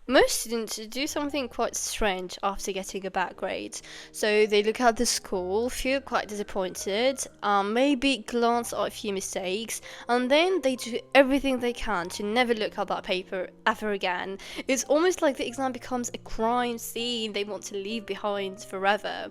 Most students do something quite strange after getting a bad grade. So they look at the score, feel quite disappointed, maybe glance at a few mistakes, and then they do everything they can to never look at that paper ever again. It's almost like the exam becomes a crime scene they want to leave behind forever.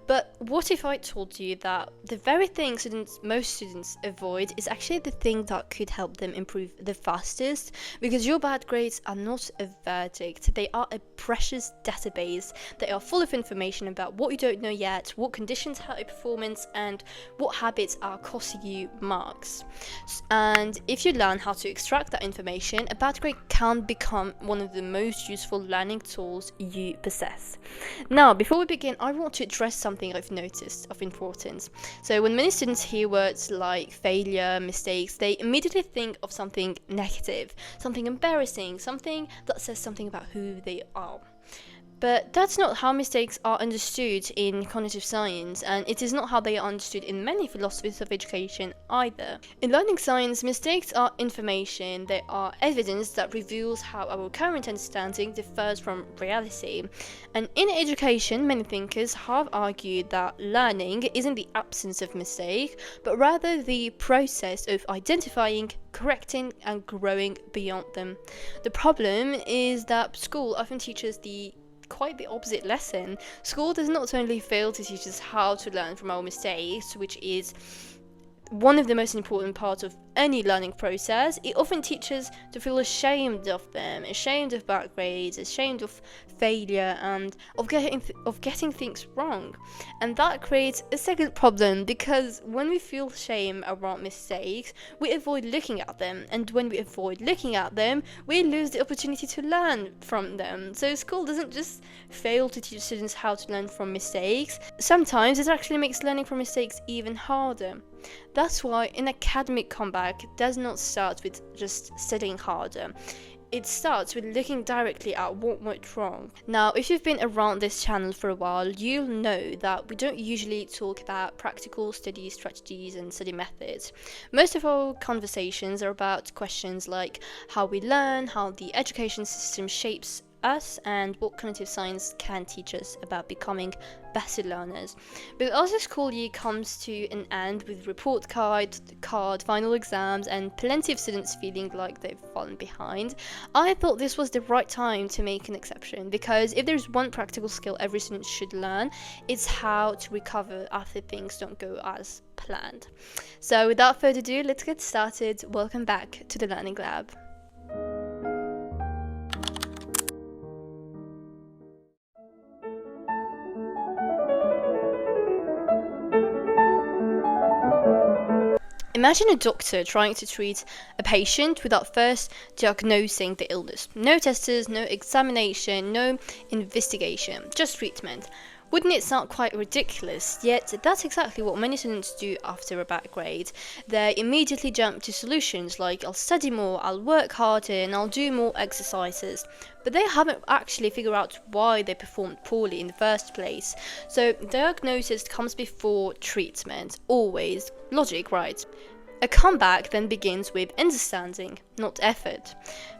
But what if I told you that the very thing most students avoid is actually the thing that could help them improve the fastest? Because your bad grades are not a verdict. They are a precious database. They are full of information about what you don't know yet, what conditions hurt your performance, and what habits are costing you marks. And if you learn how to extract that information, a bad grade can become one of the most useful learning tools you possess. Now, before we begin, I want to address something I've noticed of importance. So when many students hear words like failure, mistakes, they immediately think of something negative, something embarrassing, something that says something about who they are. But that's not how mistakes are understood in cognitive science, and it is not how they are understood in many philosophies of education either. In learning science, mistakes are information. They are evidence that reveals how our current understanding differs from reality. And in education, many thinkers have argued that learning isn't the absence of mistake, but rather the process of identifying, correcting, and growing beyond them. The problem is that school often teaches quite the opposite lesson. School does not only fail to teach us how to learn from our mistakes, which is one of the most important parts of any learning process, it often teaches to feel ashamed of them, ashamed of bad grades, ashamed of failure, and of getting things wrong. And that creates a second problem, because when we feel shame around mistakes, we avoid looking at them, and when we avoid looking at them, we lose the opportunity to learn from them. So school doesn't just fail to teach students how to learn from mistakes, sometimes it actually makes learning from mistakes even harder. That's why an academic comeback does not start with just studying harder. It starts with looking directly at what went wrong. Now, if you've been around this channel for a while, you'll know that we don't usually talk about practical study strategies and study methods. Most of our conversations are about questions like how we learn, how the education system shapes us, and what cognitive science can teach us about becoming better learners. But as the school year comes to an end with report card, final exams, and plenty of students feeling like they've fallen behind, I thought this was the right time to make an exception, because if there's one practical skill every student should learn, it's how to recover after things don't go as planned. So without further ado, let's get started. Welcome back to the Learning Lab. Imagine a doctor trying to treat a patient without first diagnosing the illness. No tests, no examination, no investigation, just treatment. Wouldn't it sound quite ridiculous? Yet that's exactly what many students do after a bad grade. They immediately jump to solutions like I'll study more, I'll work harder, and I'll do more exercises. But they haven't actually figured out why they performed poorly in the first place. So diagnosis comes before treatment, always. Logic, right? A comeback then begins with understanding, not effort.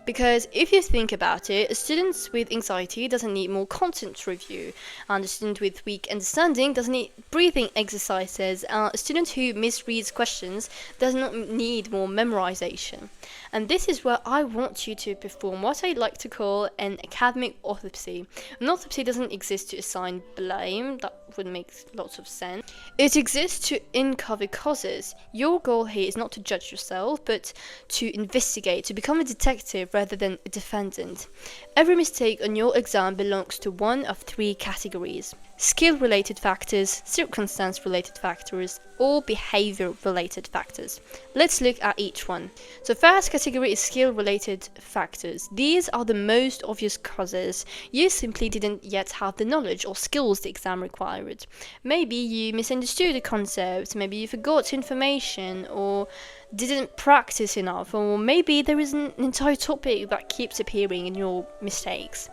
Because if you think about it, a student with anxiety doesn't need more content review, and a student with weak understanding doesn't need breathing exercises, and a student who misreads questions does not need more memorization. And this is where I want you to perform what I like to call an academic autopsy. An autopsy doesn't exist to assign blame, that would make lots of sense. It exists to uncover causes. Your goal here is not to judge yourself, but to investigate, to become a detective rather than a defendant. Every mistake on your exam belongs to one of three categories: skill-related factors, circumstance-related factors, or behavior-related factors. Let's look at each one. So first category is skill-related factors. These are the most obvious causes. You simply didn't yet have the knowledge or skills the exam required. Maybe you misunderstood a concept, maybe you forgot information, or didn't practice enough, or maybe there is an entire topic that keeps appearing in your mistakes.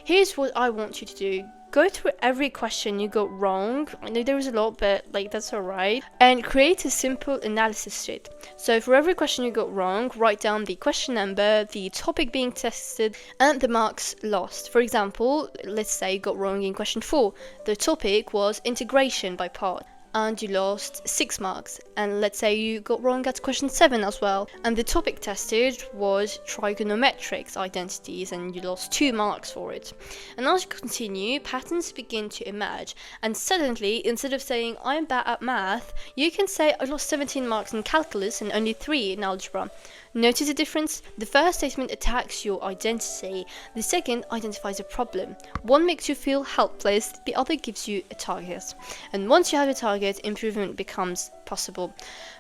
Here's what I want you to do. go through every question you got wrong. I know there is a lot, but like that's alright. And create a simple analysis sheet. So for every question you got wrong, write down the question number, the topic being tested, and the marks lost. For example, let's say you got wrong in question 4. The topic was integration by part, and you lost 6 marks. And let's say you got wrong at question 7 as well, and the topic tested was trigonometrics identities, and you lost 2 marks for it. And as you continue, patterns begin to emerge, and suddenly, instead of saying I'm bad at math, you can say I lost 17 marks in calculus and only 3 in algebra. Notice the difference? The first statement attacks your identity, the second identifies a problem. One makes you feel helpless, the other gives you a target. And once you have a target, improvement becomes possible.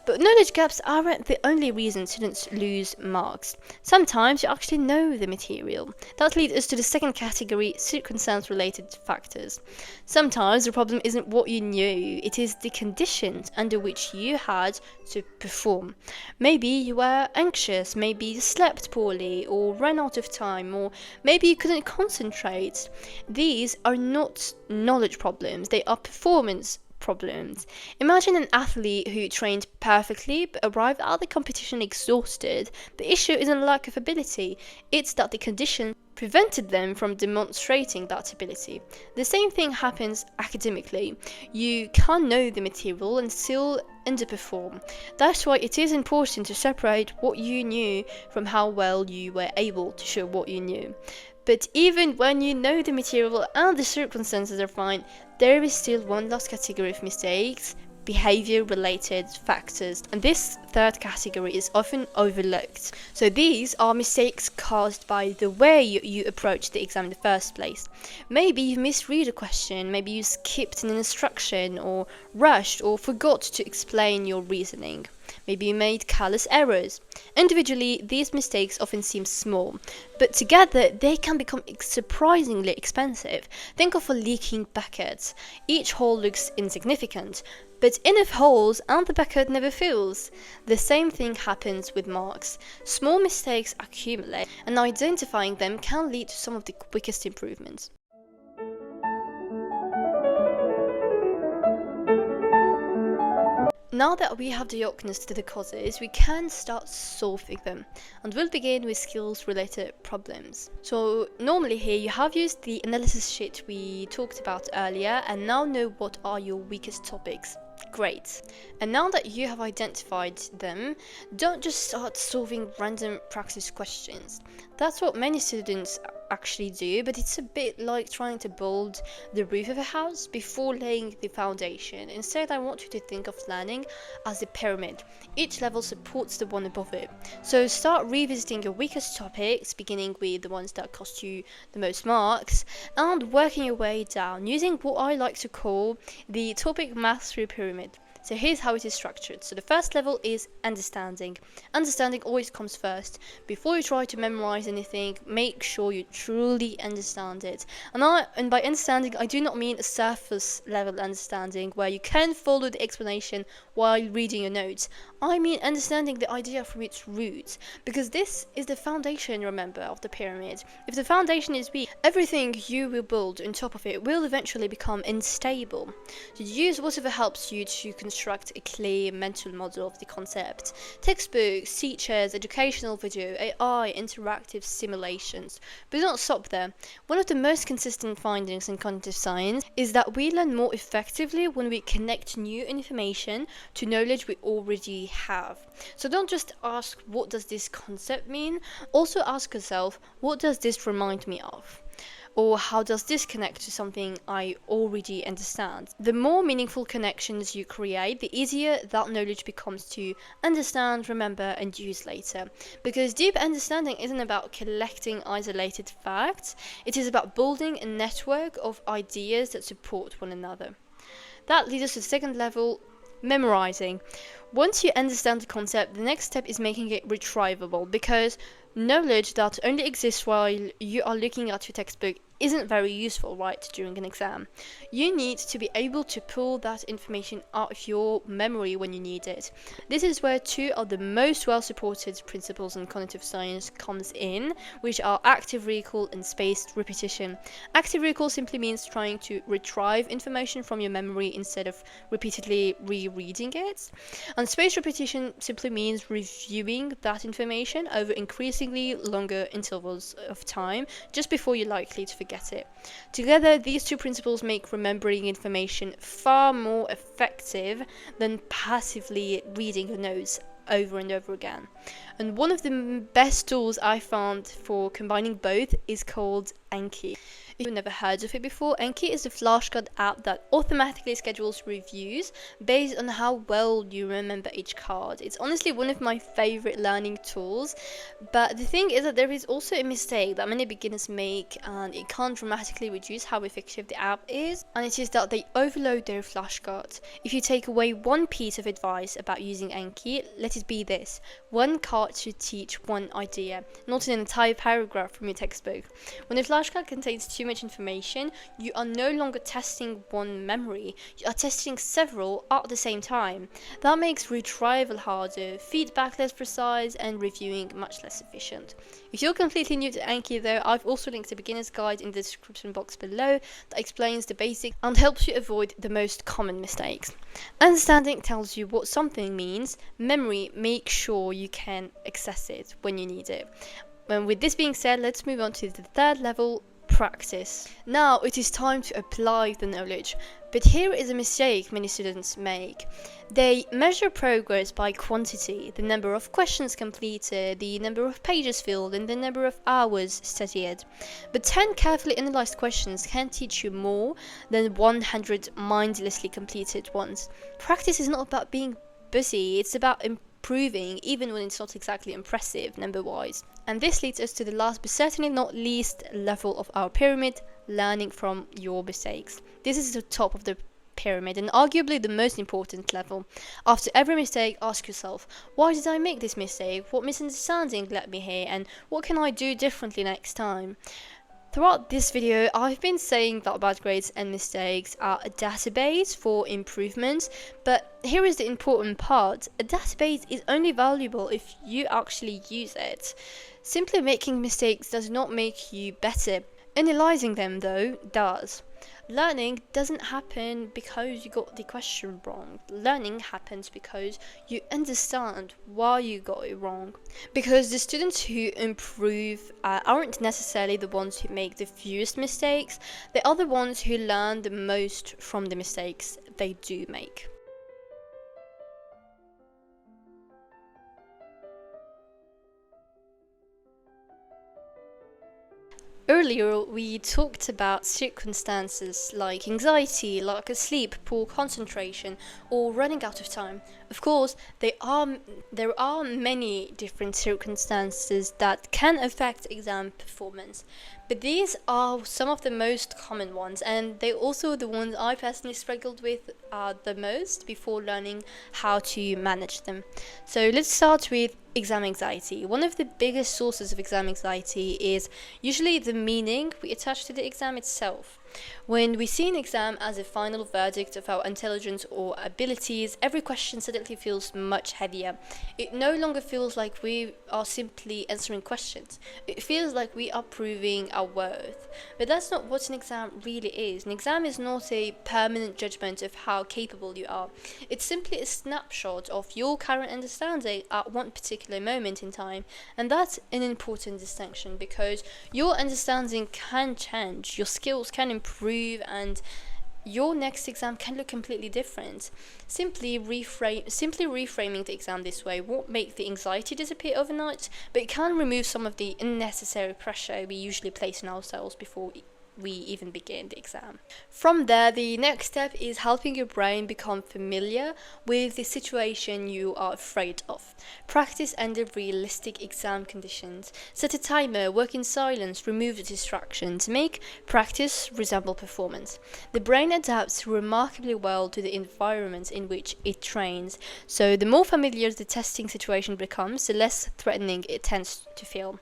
But knowledge gaps aren't the only reason students lose marks. Sometimes you actually know the material. That leads us to the second category, circumstance-related factors. Sometimes the problem isn't what you knew, it is the conditions under which you had to perform. Maybe you were anxious, maybe you slept poorly, or ran out of time, or maybe you couldn't concentrate. These are not knowledge problems, they are performance problems. Imagine an athlete who trained perfectly but arrived at the competition exhausted. The issue isn't lack of ability, it's that the condition prevented them from demonstrating that ability. The same thing happens academically. You can know the material and still underperform. That's why it is important to separate what you knew from how well you were able to show what you knew. But even when you know the material and the circumstances are fine, there is still one last category of mistakes, behavior-related factors, and this third category is often overlooked. So these are mistakes caused by the way you approach the exam in the first place. Maybe you misread a question, maybe you skipped an instruction, or rushed or forgot to explain your reasoning. Maybe you made careless errors. Individually, these mistakes often seem small, but together they can become surprisingly expensive. Think of a leaking bucket. Each hole looks insignificant, but enough holes and the bucket never fills. The same thing happens with marks. Small mistakes accumulate, and identifying them can lead to some of the quickest improvements. Now that we have the diagnosed to the causes, we can start solving them, and we'll begin with skills-related problems. So normally here you have used the analysis sheet we talked about earlier and now know what are your weakest topics. Great. And now that you have identified them, don't just start solving random practice questions. That's what many students actually do, but it's a bit like trying to build the roof of a house before laying the foundation. Instead, I want you to think of learning as a pyramid. Each level supports the one above it. So start revisiting your weakest topics, beginning with the ones that cost you the most marks, and working your way down, using what I like to call the topic mastery pyramid. So here's how it is structured. So the first level is understanding. Understanding always comes first. Before you try to memorize anything, make sure you truly understand it. And by understanding, I do not mean a surface level understanding where you can follow the explanation while reading your notes. I mean understanding the idea from its roots, because this is the foundation, remember, of the pyramid. If the foundation is weak, everything you will build on top of it will eventually become unstable. So use whatever helps you to construct a clear mental model of the concept. Textbooks, teachers, educational video, AI, interactive simulations. But don't stop there. One of the most consistent findings in cognitive science is that we learn more effectively when we connect new information to knowledge we already have. So don't just ask, what does this concept mean? Also ask yourself, what does this remind me of? Or how does this connect to something I already understand? The more meaningful connections you create, the easier that knowledge becomes to understand, remember, and use later. Because deep understanding isn't about collecting isolated facts, it is about building a network of ideas that support one another. That leads us to the second level, memorizing. Once you understand the concept, the next step is making it retrievable, because knowledge that only exists while you are looking at your textbook isn't very useful, right, during an exam. You need to be able to pull that information out of your memory when you need it. This is where two of the most well-supported principles in cognitive science comes in, which are active recall and spaced repetition. Active recall simply means trying to retrieve information from your memory instead of repeatedly rereading it. And spaced repetition simply means reviewing that information over increasingly longer intervals of time just before you're likely to forget it. Together, these two principles make remembering information far more effective than passively reading your notes over and over again. And one of the best tools I found for combining both is called Anki. If you've never heard of it before, Anki is a flashcard app that automatically schedules reviews based on how well you remember each card. It's honestly one of my favorite learning tools, but the thing is that there is also a mistake that many beginners make, and it can dramatically reduce how effective the app is, and it is that they overload their flashcards. If you take away one piece of advice about using Anki, let it be this: one card should teach one idea, not an entire paragraph from your textbook. When a flashcard contains too much information, you are no longer testing one memory, you are testing several at the same time. That makes retrieval harder, feedback less precise, and reviewing much less efficient. If you're completely new to Anki though, I've also linked a beginner's guide in the description box below that explains the basics and helps you avoid the most common mistakes. Understanding tells you what something means, memory makes sure you can access it when you need it. And with this being said, let's move on to the third level: practice. Now it is time to apply the knowledge, but here is a mistake many students make. They measure progress by quantity, the number of questions completed, the number of pages filled, and the number of hours studied. But 10 carefully analyzed questions can teach you more than 100 mindlessly completed ones. Practice is not about being busy, it's about improving, even when it's not exactly impressive number-wise. And this leads us to the last but certainly not least level of our pyramid: learning from your mistakes. This is the top of the pyramid and arguably the most important level. After every mistake, ask yourself, why did I make this mistake? What misunderstanding led me here? And what can I do differently next time? Throughout this video, I've been saying that bad grades and mistakes are a database for improvement, but here is the important part: a database is only valuable if you actually use it. Simply making mistakes does not make you better. Analyzing them, though, does. Learning doesn't happen because you got the question wrong. Learning happens because you understand why you got it wrong. Because the students who improve aren't necessarily the ones who make the fewest mistakes, they are the ones who learn the most from the mistakes they do make. Earlier, we talked about circumstances like anxiety, lack of sleep, poor concentration, or running out of time. Of course, there are many different circumstances that can affect exam performance, but these are some of the most common ones, and they're also the ones I personally struggled with the most before learning how to manage them. So let's start with exam anxiety. One of the biggest sources of exam anxiety is usually the meaning we attach to the exam itself. When we see an exam as a final verdict of our intelligence or abilities, every question suddenly feels much heavier. It no longer feels like we are simply answering questions. It feels like we are proving our worth. But that's not what an exam really is. An exam is not a permanent judgment of how capable you are. It's simply a snapshot of your current understanding at one particular moment in time. And that's an important distinction because your understanding can change, your skills can improve, and your next exam can look completely different. Simply reframing the exam this way won't make the anxiety disappear overnight, but it can remove some of the unnecessary pressure we usually place on ourselves before we even begin the exam. From there, the next step is helping your brain become familiar with the situation you are afraid of. Practice under realistic exam conditions. Set a timer, work in silence, remove the distractions. Make practice resemble performance. The brain adapts remarkably well to the environment in which it trains, so the more familiar the testing situation becomes, the less threatening it tends to feel.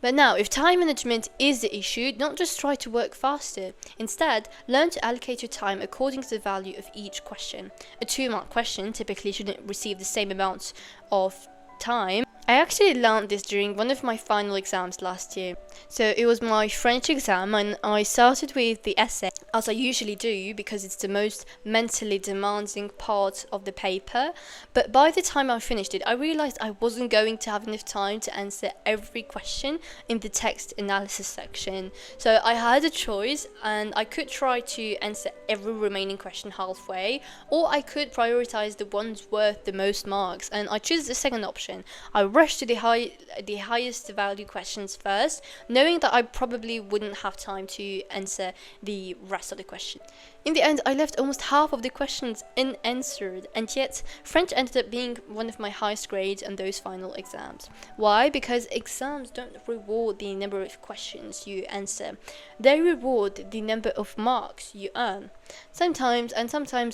But now, if time management is the issue, don't just try to work faster. Instead, learn to allocate your time according to the value of each question. A 2-mark question typically shouldn't receive the same amount of time. I actually learned this during one of my final exams last year. So it was my French exam, and I started with the essay, as I usually do because it's the most mentally demanding part of the paper. But by the time I finished it, I realized I wasn't going to have enough time to answer every question in the text analysis section. So I had a choice, and I could try to answer every remaining question halfway, or I could prioritize the ones worth the most marks, and I chose the second option. I rushed to the highest value questions first, knowing that I probably wouldn't have time to answer the rest of the question. In the end, I left almost half of the questions unanswered, and yet French ended up being one of my highest grades on those final exams. Why? Because exams don't reward the number of questions you answer. They reward the number of marks you earn. Sometimes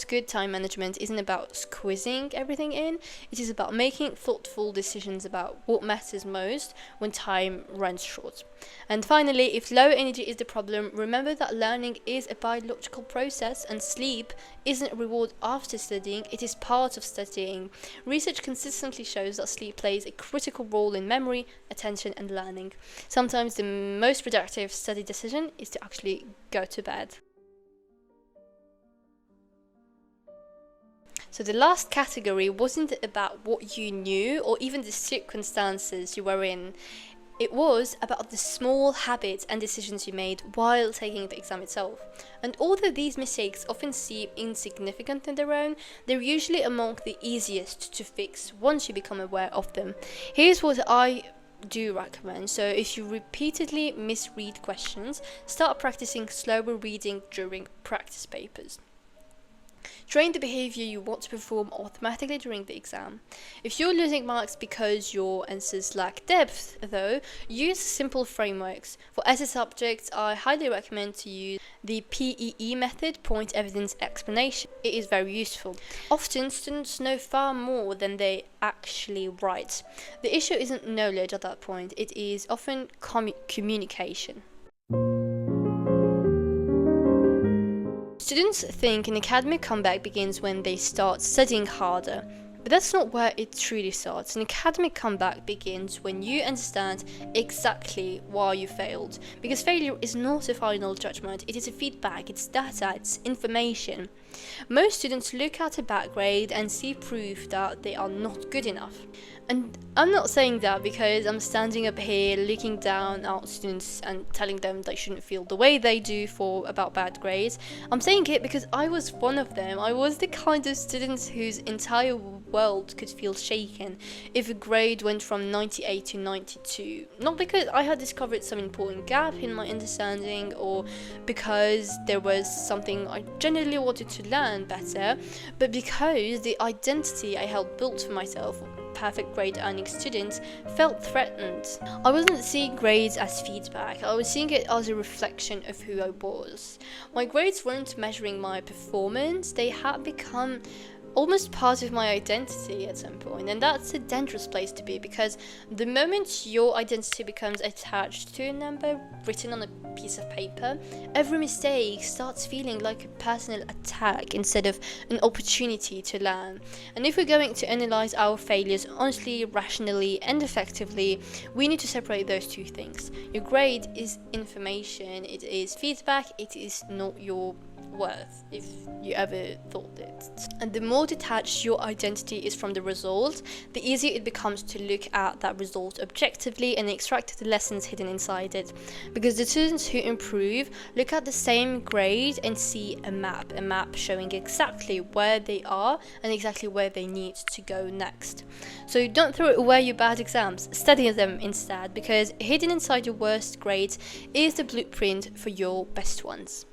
good time management isn't about squeezing everything in. It is about making thoughtful decisions about what matters most when time runs short. And finally, if low energy is the problem, remember that learning is a biological process, and sleep isn't a reward after studying, it is part of studying. Research consistently shows that sleep plays a critical role in memory, attention, and learning. Sometimes the most productive study decision is to actually go to bed. So the last category wasn't about what you knew or even the circumstances you were in. It was about the small habits and decisions you made while taking the exam itself. And although these mistakes often seem insignificant on their own, they're usually among the easiest to fix once you become aware of them. Here's what I do recommend. So if you repeatedly misread questions, start practicing slower reading during practice papers. Train the behavior you want to perform automatically during the exam. If you're losing marks because your answers lack depth, though, use simple frameworks. For essay subjects, I highly recommend to use the PEE method, point evidence explanation. It is very useful. Often, students know far more than they actually write. The issue isn't knowledge at that point, it is often communication. Students think an academic comeback begins when they start studying harder, but that's not where it truly starts. An academic comeback begins when you understand exactly why you failed, because failure is not a final judgment, it is a feedback, it's data, it's information. Most students look at a bad grade and see proof that they are not good enough. And I'm not saying that because I'm standing up here looking down at students and telling them they shouldn't feel the way they do about bad grades. I'm saying it because I was one of them. I was the kind of student whose entire world could feel shaken if a grade went from 98 to 92. Not because I had discovered some important gap in my understanding or because there was something I genuinely wanted to learn better, but because the identity I helped build for myself, perfect grade earning student, felt threatened. I wasn't seeing grades as feedback, I was seeing it as a reflection of who I was. My grades weren't measuring my performance, they had become almost part of my identity at some point, and that's a dangerous place to be because the moment your identity becomes attached to a number written on a piece of paper, every mistake starts feeling like a personal attack instead of an opportunity to learn. And if we're going to analyze our failures honestly, rationally, and effectively, we need to separate those two things. Your grade is information, it is feedback, it is not your worth, if you ever thought it. And the more detached your identity is from the result, the easier it becomes to look at that result objectively and extract the lessons hidden inside it. Because the students who improve look at the same grade and see a map showing exactly where they are and exactly where they need to go next. So don't throw away your bad exams, study them instead, because hidden inside your worst grades is the blueprint for your best ones.